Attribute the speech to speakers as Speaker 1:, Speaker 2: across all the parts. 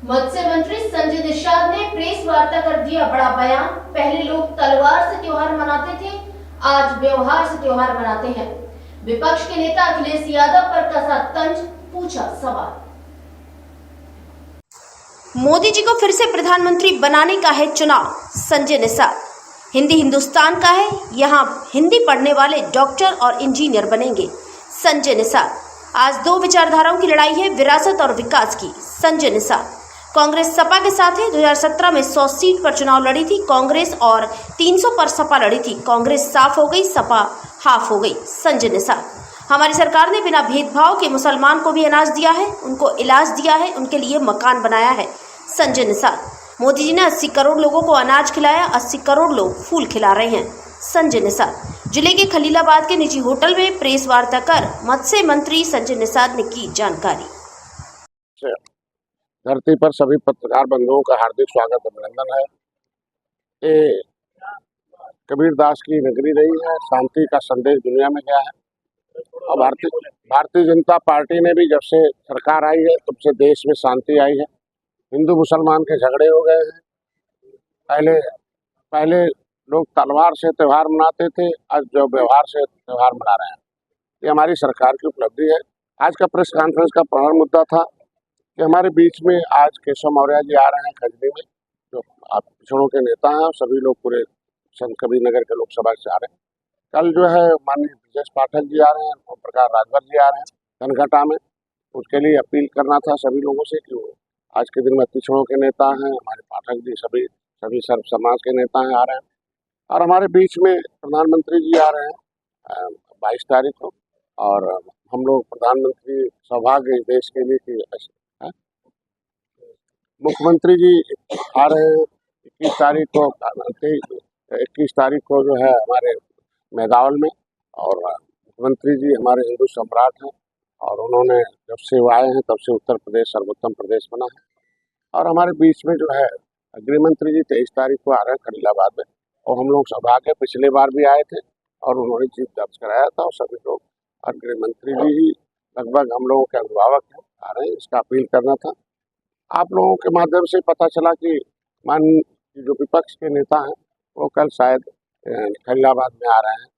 Speaker 1: मत्स्य मंत्री संजय निषाद ने प्रेस वार्ता कर दिया बड़ा बयान। पहले लोग तलवार से त्योहार मनाते थे, आज व्यवहार से त्योहार मनाते हैं। विपक्ष के नेता अखिलेश यादव पर कसा तंज, पूछा सवाल। मोदी जी को फिर से प्रधानमंत्री बनाने का है चुनाव, संजय निषाद। हिंदी हिंदुस्तान का है, यहाँ हिंदी पढ़ने वाले डॉक्टर और इंजीनियर बनेंगे, संजय निषाद। आज दो विचारधाराओं की लड़ाई है, विरासत और विकास की, संजय निषाद। कांग्रेस सपा के साथ है। 2017 में 100 सीट पर चुनाव लड़ी थी कांग्रेस और 300 पर सपा लड़ी थी। कांग्रेस साफ हो गई, सपा हाफ हो गई, संजय निषाद। हमारी सरकार ने बिना भेदभाव के मुसलमान को भी अनाज दिया है, उनको इलाज दिया है, उनके लिए मकान बनाया है, संजय निषाद। मोदी जी ने 80 करोड़ लोगों को अनाज खिलाया, 80 करोड़ लोग फूल खिला रहे हैं, संजय निषाद। जिले के खलीलाबाद के निजी होटल में प्रेस वार्ता कर मत्स्य मंत्री संजय निषाद ने की जानकारी।
Speaker 2: धरती पर सभी पत्रकार बंधुओं का हार्दिक स्वागत अभिनंदन है। ये कबीरदास की नगरी रही है, शांति का संदेश दुनिया में गया है। और भारतीय जनता पार्टी ने भी जब से सरकार आई है तब से देश में शांति आई है। हिंदू मुसलमान के झगड़े हो गए हैं। पहले लोग तलवार से त्यौहार मनाते थे, आज जो व्यवहार से त्यौहार मना रहे हैं। ये हमारी सरकार की उपलब्धि है। आज का प्रेस कॉन्फ्रेंस का प्रधान मुद्दा था कि हमारे बीच में आज केशव मौर्य जी आ रहे हैं खजनी में, जो आप पिछड़ों के नेता हैं और सभी लोग पूरे संत कबीर नगर के लोकसभा से आ रहे हैं। कल जो है माननीय ब्रजेश पाठक जी आ रहे हैं, ओम प्रकाश राजभर जी आ रहे हैं धनघटा में। उसके लिए अपील करना था सभी लोगों से कि वो आज के दिन में पिछड़ों के नेता हैं, हमारे पाठक जी सभी सर्व समाज के नेता हैं, आ रहे हैं। और हमारे बीच में प्रधानमंत्री जी आ रहे हैं 22 तारीख को। और हम लोग प्रधानमंत्री सौभाग्य देश के लिए कि मुख्यमंत्री जी आ रहे हैं 21 तारीख को जो है हमारे मेदावल में। और मुख्यमंत्री जी हमारे हिंदू सम्राट हैं और उन्होंने जब से वो आए हैं तब से उत्तर प्रदेश सर्वोत्तम प्रदेश बना है। और हमारे बीच में जो है गृह मंत्री जी 23 तारीख को आ रहे हैं खलीलाबाद में। और हम लोग सौभाग्य पिछले बार भी आए थे और उन्होंने जीत दर्ज कराया था और सभी लोग और गृह मंत्री जी ही लगभग हम लोगों के अभिभावक हैं, आ रहे हैं। इसका अपील करना था। आप लोगों के माध्यम से पता चला कि जो विपक्ष के नेता हैं वो कल शायद खलीलाबाद में आ रहे हैं।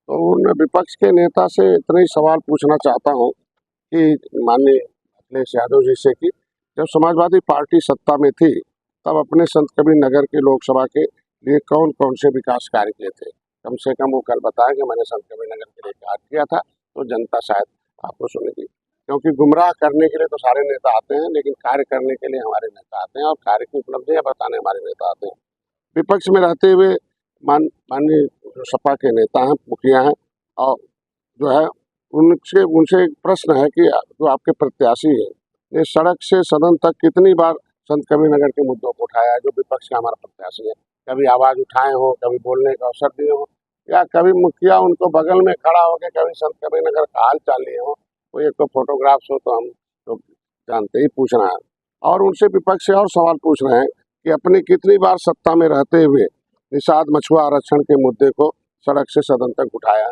Speaker 2: तो उन विपक्ष के नेता से इतने ही सवाल पूछना चाहता हूं कि माननीय अखिलेश यादव जी से कि जब समाजवादी पार्टी सत्ता में थी तब अपने संत कबीर नगर के लोकसभा के लिए कौन कौन से विकास कार्य किए थे। कम से कम वो कल बताया कि मैंने संत कबीर नगर के लिए कार्य किया था, तो जनता शायद आपको सुनेगी। क्योंकि गुमराह करने के लिए तो सारे नेता आते हैं, लेकिन कार्य करने के लिए हमारे नेता आते हैं और कार्य की उपलब्धियां बताने हमारे नेता आते हैं। विपक्ष में रहते हुए माननीय जो सपा के नेता हैं, मुखिया हैं, और जो है उनसे एक प्रश्न है कि जो आपके प्रत्याशी है ये सड़क से सदन तक कितनी बार संत कबीर नगर के मुद्दों को उठाया है। जो विपक्ष का हमारा प्रत्याशी है, कभी आवाज उठाए हो, कभी बोलने का अवसर दिए हो, या कभी मुखिया उनको बगल में खड़ा होकर कभी संत कबीर नगर का हाल चाल लिए हो। कोई एक तो फोटोग्राफ्स हो तो हम तो जानते ही पूछ रहे हैं। और उनसे विपक्ष से और सवाल पूछ रहे हैं कि अपनी कितनी बार सत्ता में रहते हुए निषाद मछुआ आरक्षण के मुद्दे को सड़क से सदन तक उठाया।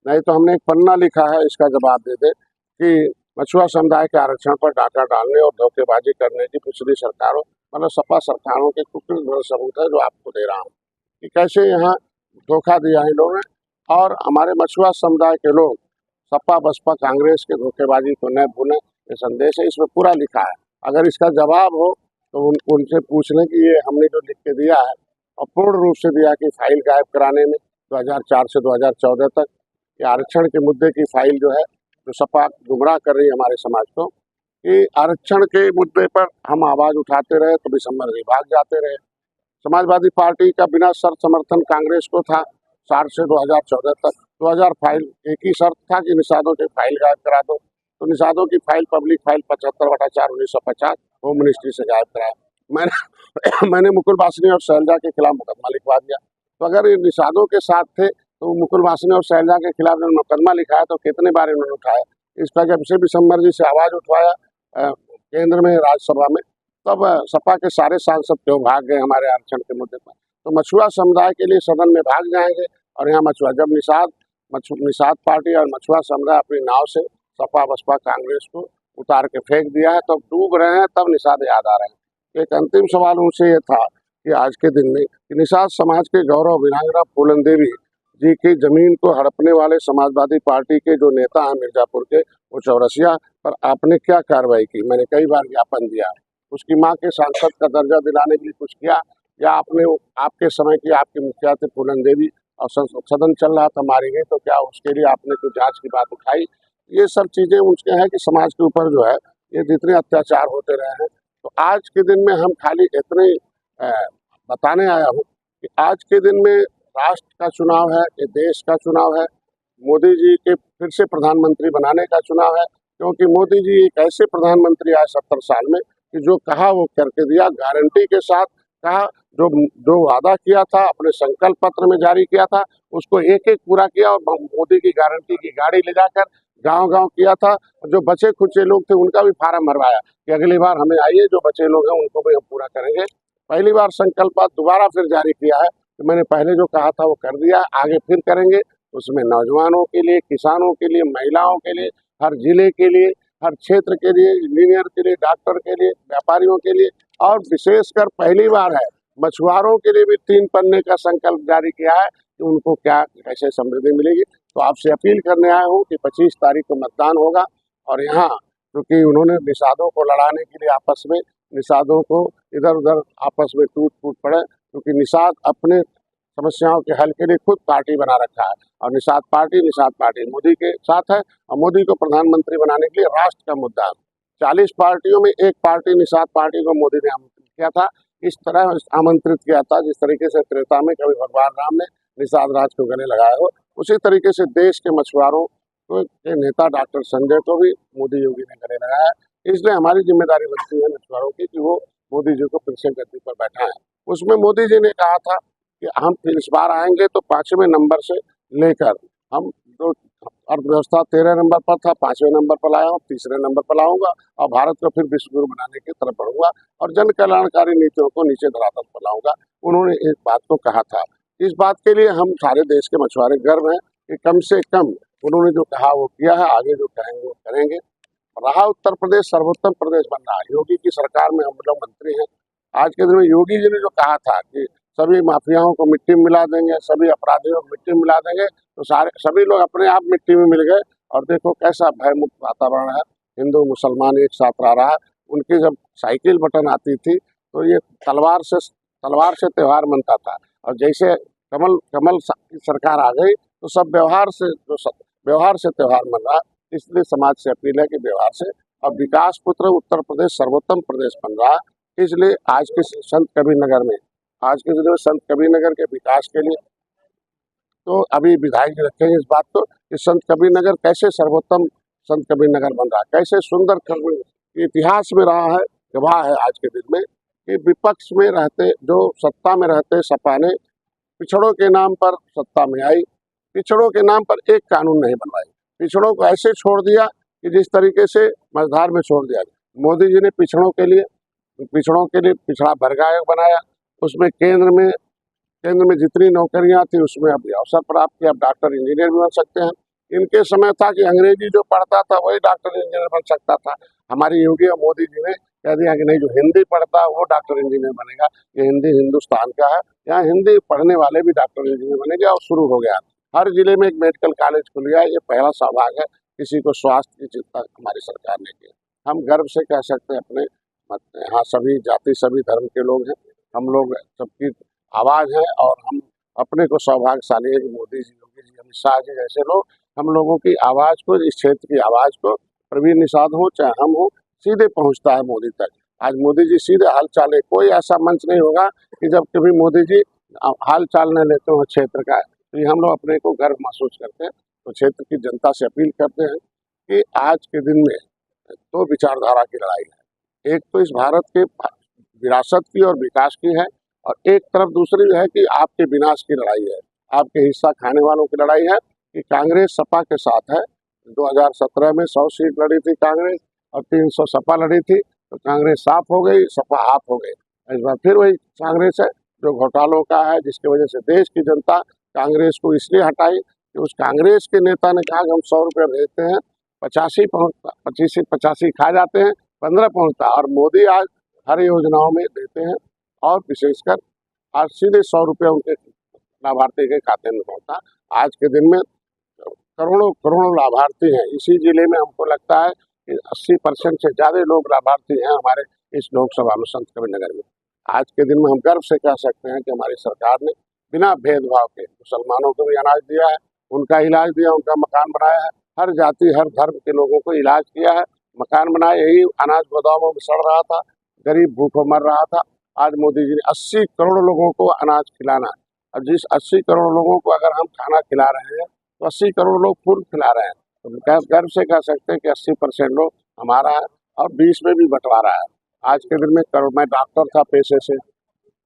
Speaker 2: नहीं तो हमने एक पन्ना लिखा है, इसका जवाब दे दे कि मछुआ समुदाय के आरक्षण पर डाका डालने और धोखेबाजी करने की पिछली सरकारों मतलब सपा सरकारों के कुछ सबूत है जो आपको दे रहा हूँ कि कैसे यहाँ धोखा दिया है लोगों ने। और हमारे मछुआ समुदाय के लोग सपा बसपा कांग्रेस के धोखेबाजी को न भूलें, ये संदेश है, इसमें पूरा लिखा है। अगर इसका जवाब हो तो उनसे पूछ लें कि ये हमने जो लिख के दिया है और पूर्ण रूप से दिया कि फाइल गायब कराने में 2004 से 2014 तक ये आरक्षण के मुद्दे की फाइल जो है, जो सपा गुमराह कर रही है हमारे समाज को, कि आरक्षण के मुद्दे पर हम आवाज उठाते रहे तो दिसंबर में भाग जाते रहे। समाजवादी पार्टी का बिना शर्त समर्थन कांग्रेस को था 60 से 2014 तक। 2000 फाइल एक ही शर्त था कि निषादों की फाइल गायब करा दो, तो निषादों की file public file 75/4/1950 home ministry से गायब कराया। मैंने मुकुल वासनी और शैलजा के खिलाफ मुकदमा लिखवा दिया। तो अगर ये निषादों के साथ थे तो मुकुल वासनी और शैलजा के खिलाफ जो मुकदमा लिखा है तो कितने बार इन्होंने उठाया। इस पर जब से दिसंबर जी से आवाज उठवाया केंद्र में राज्यसभा में, तब सपा के सारे सांसद क्यों भाग गए हमारे आरक्षण के मुद्दे पर। तो मछुआ समुदाय के लिए सदन में भाग जाएंगे और यहाँ मछुआ जब निषाद पार्टी और मछुआ समुदाय अपनी नाव से सपा बसपा कांग्रेस को उतार के फेंक दिया है, तो डूब रहे हैं, तब निषाद याद आ रहे हैं। एक अंतिम सवाल उनसे ये था कि आज के दिन में कि निषाद समाज के गौरव वीरांगना फूलन देवी जी की जमीन को हड़पने वाले समाजवादी पार्टी के जो नेता हैं मिर्जापुर के, वो चौरसिया पर आपने क्या कार्रवाई की? मैंने कई बार ज्ञापन दिया, उसकी मां के सांसद का दर्जा दिलाने के लिए कुछ किया, या आपने आपके समय की आपके मुखिया थे फूलन देवी और सदन चल रहा था मारी गई, तो क्या उसके लिए आपने कुछ जांच की बात उठाई? ये सब चीजें उनके हैं कि समाज के ऊपर जो है ये जितने अत्याचार होते रहे हैं। तो आज के दिन में हम खाली इतने बताने आया हूँ कि आज के दिन में राष्ट्र का चुनाव है, ये देश का चुनाव है, मोदी जी के फिर से प्रधानमंत्री बनाने का चुनाव है, क्योंकि मोदी जी एक ऐसे प्रधानमंत्री आए 70 साल में कि जो कहा वो करके दिया, गारंटी के साथ कहा, जो जो वादा किया था अपने संकल्प पत्र में जारी किया था उसको एक एक पूरा किया, और मोदी की गारंटी की गाड़ी ले जाकर गांव-गांव किया था। जो बचे खुचे लोग थे उनका भी फार्म भरवाया कि अगली बार हमें आइए, जो बचे लोग हैं उनको भी हम पूरा करेंगे। पहली बार संकल्प दोबारा फिर जारी किया है कि मैंने पहले जो कहा था वो कर दिया, आगे फिर करेंगे। उसमें नौजवानों के लिए, किसानों के लिए, महिलाओं के लिए, हर जिले के लिए, हर क्षेत्र के लिए, इंजीनियर के लिए, डॉक्टर के लिए, व्यापारियों के लिए, और विशेषकर पहली बार है मछुआरों के लिए भी 3 पन्ने का संकल्प जारी किया है कि उनको क्या कैसे समृद्धि मिलेगी। तो आपसे अपील करने आया हूँ कि 25 तारीख को मतदान होगा, और यहाँ क्योंकि उन्होंने निषादों को लड़ाने के लिए आपस में निषादों को इधर उधर आपस में टूट फूट पड़े, क्योंकि निषाद अपने समस्याओं के हल के लिए खुद पार्टी बना रखा है, और निषाद पार्टी मोदी के साथ है, और मोदी को प्रधानमंत्री बनाने के लिए राष्ट्र का मुद्दा है। 40 पार्टियों में एक पार्टी निषाद पार्टी को मोदी ने आमंत्रित किया था, इस तरह आमंत्रित किया था जिस तरीके से त्रेता में कभी भगवान राम ने निषाद राज को गले लगाया हो, उसी तरीके से देश के मछुआरों के नेता डॉक्टर संजय को भी मोदी योगी ने गले लगाया है। इसलिए हमारी जिम्मेदारी बनती है मछुआरों की कि वो मोदी जी को फिर से गद्दी पर बैठाएं। उसमें मोदी जी ने कहा था कि हम फिर इस बार आएंगे तो 5वें नंबर से लेकर, हम जो अर्थव्यवस्था 13 नंबर पर था 5वें नंबर पर लाया हूँ, 3रे नंबर पर लाऊंगा, और भारत को फिर विश्व गुरु बनाने की तरफ बढ़ूंगा, और जन कल्याणकारी नीतियों को नीचे धरातल पर लाऊंगा। उन्होंने इस बात को कहा था। इस बात के लिए हम सारे देश के मछुआरे गर्व हैं कि कम से कम उन्होंने जो कहा वो किया है, आगे जो कहेंगे वो करेंगे। रहा उत्तर प्रदेश सर्वोत्तम प्रदेश बन रहा है, योगी की सरकार में हम लोग मंत्री हैं। आज के दिन में योगी जी ने जो कहा था कि सभी माफियाओं को मिट्टी में मिला देंगे, सभी अपराधियों को मिट्टी में मिला देंगे, तो सभी लोग अपने आप मिट्टी में मिल गए, और देखो कैसा भयमुक्त वातावरण है, हिंदू मुसलमान एक साथ रह रहा है। उनकी जब साइकिल बटन आती थी तो ये तलवार से त्यौहार मनता था, और जैसे कमल की सरकार आ गई तो सब व्यवहार से त्यौहार मन रहा। इसलिए समाज से अपील है कि व्यवहार से, और विकास पुत्र उत्तर प्रदेश सर्वोत्तम प्रदेश बन रहा है। इसलिए आज के संत कबीर नगर के विकास के लिए तो अभी विधायक जी रखेंगे इस बात को कि संत कबीर नगर कैसे सर्वोत्तम संत कबीर नगर बन रहा है, कैसे सुंदर इतिहास में रहा है, गवाह है आज के दिन में कि विपक्ष में रहते, जो सत्ता में रहते सपा ने पिछड़ों के नाम पर सत्ता में आई, पिछड़ों के नाम पर एक कानून नहीं बनवाई, पिछड़ों को ऐसे छोड़ दिया कि जिस तरीके से मझधार में छोड़ दिया। मोदी जी ने पिछड़ों के लिए पिछड़ा वर्ग आयोग बनाया, उसमें केंद्र में जितनी नौकरियां थी उसमें अभी अवसर प्राप्त किया, अब डॉक्टर इंजीनियर भी बन सकते हैं। इनके समय था कि अंग्रेजी जो पढ़ता था वही डॉक्टर इंजीनियर बन सकता था। हमारी योगी और मोदी जी ने कह दिया कि नहीं, जो हिंदी पढ़ता है वो डॉक्टर इंजीनियर बनेगा, ये हिंदी हिंदुस्तान का है, यहाँ हिंदी पढ़ने वाले भी डॉक्टर इंजीनियर बनेंगे, और शुरू हो गया। हर जिले में एक मेडिकल कॉलेज खुल गया, ये पहला सौभाग्य है। किसी को स्वास्थ्य की चिंता हमारी सरकार ने की। हम गर्व से कह सकते हैं अपने यहाँ सभी जाति सभी धर्म के लोग हैं, हम लोग सबकी आवाज़ है, और हम अपने को सौभाग्यशाली है कि मोदी जी, योगी जी, अमित शाह जी जैसे लोग हम लोगों की आवाज़ को, इस क्षेत्र की आवाज़ को, प्रवीण निषाद हो चाहे हम हो, सीधे पहुंचता है मोदी तक। आज मोदी जी सीधे हाल चाल, कोई ऐसा मंच नहीं होगा कि जब कभी मोदी जी हाल चाल न लेते हो क्षेत्र का, तो ये हम लोग अपने को गर्व महसूस करते हैं। तो क्षेत्र की जनता से अपील करते हैं कि आज के दिन में 2 विचारधारा की लड़ाई है, एक तो इस भारत के विरासत की और विकास की है, और एक तरफ दूसरी है कि आपके विनाश की लड़ाई है, आपके हिस्सा खाने वालों की लड़ाई है कि कांग्रेस सपा के साथ है। 2017 में 100 सीट लड़ी थी कांग्रेस और 300 सपा लड़ी थी, तो कांग्रेस साफ हो गई, सपा हाफ हो गई। इस बार फिर वही कांग्रेस है जो घोटालों का है, जिसकी वजह से देश की जनता कांग्रेस को इसलिए हटाई कि उस कांग्रेस के नेता ने कहा कि हम 100 रुपये भेजते हैं, 85 खा जाते हैं, 15 पहुँचता। और मोदी आज हर योजनाओं में देते हैं और विशेषकर आज सीधे 100 रुपये उनके लाभार्थी के खाते में पहुंचता। आज के दिन में करोड़ों करोड़ों लाभार्थी हैं इसी जिले में। हमको लगता है कि 80% से ज़्यादा लोग लाभार्थी हैं हमारे इस लोकसभा में, संत कबीरनगर में। आज के दिन में हम गर्व से कह सकते हैं कि हमारी सरकार ने बिना भेदभाव के मुसलमानों को भी अनाज दिया है, उनका इलाज दिया, उनका मकान बनाया है, हर जाति हर धर्म के लोगों को इलाज किया है, मकान बनाए। यही अनाज गोदामों में सड़ रहा था, गरीब भूखों मर रहा था। आज मोदी जी ने 80 करोड़ लोगों को अनाज खिलाना है, और जिस 80 करोड़ लोगों को अगर हम खाना खिला रहे हैं तो 80 करोड़ लोग फूड खिला रहे हैं। तो गर्व से कह सकते हैं कि 80% लोग हमारा है और 20 में भी बंटवारा है। आज के दिन में मैं डॉक्टर था पेशे से।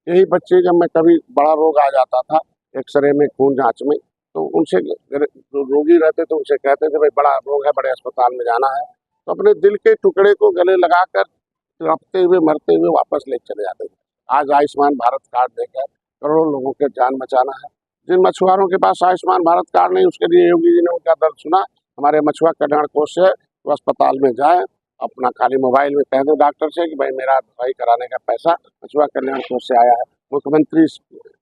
Speaker 2: यही बच्चे जब मैं कभी बड़ा रोग आ जाता था एक्सरे में, खून जांच में, तो उनसे जो रोगी रहते थे उनसे कहते थे भाई बड़ा रोग है, बड़े अस्पताल में जाना है, तो अपने दिल के टुकड़े को गले लगाकर तड़पते हुए मरते हुए वापस ले चले जाते थे। आज आयुष्मान भारत कार्ड देकर करोड़ों लोगों के जान बचाना है। जिन मछुआरों के पास आयुष्मान भारत कार्ड नहीं, उसके लिए योगी जी ने उनका दर्द सुना। हमारे मछुआ कल्याण कोष से वो अस्पताल में जाए, अपना खाली मोबाइल में कह दो डॉक्टर से कि भाई मेरा दवाई कराने का पैसा मछुआ कल्याण कोष से आया है। मुख्यमंत्री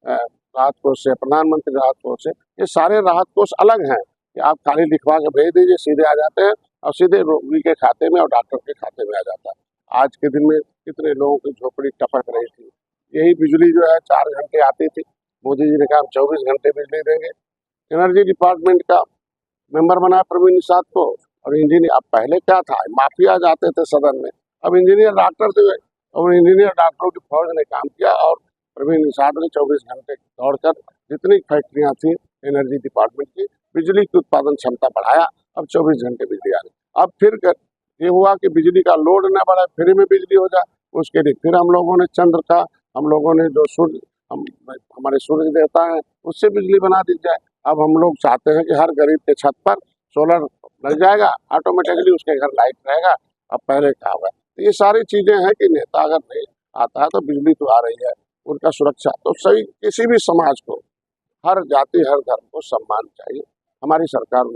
Speaker 2: राहत कोष से, प्रधानमंत्री राहत कोष से, ये सारे राहत कोष अलग हैं कि आप खाली लिखवा के भेज दीजिए, सीधे आ जाते हैं और सीधे रोगी के खाते में और डॉक्टर के खाते में आ जाता है। आज के दिन में कितने लोगों की झोपड़ी टपक रही थी। यही बिजली जो है 4 घंटे आती थी, मोदी जी ने कहा 24 घंटे बिजली देंगे। एनर्जी डिपार्टमेंट का मेंबर बनाया प्रवीण निषाद को, और इंजीनियर। अब पहले क्या था, माफिया जाते थे सदन में, अब इंजीनियर डॉक्टर थे और इंजीनियर डॉक्टरों की फौज ने काम किया और प्रवीण निषाद ने 24 घंटे दौड़कर जितनी फैक्ट्रियां थी एनर्जी डिपार्टमेंट की, बिजली की उत्पादन क्षमता बढ़ाया। अब 24 घंटे बिजली आ रही। अब फिर ये हुआ कि बिजली का लोड न बढ़े, फ्री में बिजली हो जाए। उसके लिए फिर हम लोगों ने चंद्र का, हम लोगों ने जो सूर्य, हमारे सूर्य देवता है, उससे बिजली बना दी जाए। अब हम लोग चाहते हैं कि हर गरीब के छत पर सोलर लग जाएगा, ऑटोमेटिकली उसके घर लाइट रहेगा। अब पहले क्या होगा। तो ये सारी चीजें हैं कि नेता अगर नहीं आता है तो बिजली तो आ रही है, उनका सुरक्षा तो सही। किसी भी समाज को, हर जाति हर धर्म को सम्मान चाहिए। हमारी सरकार ने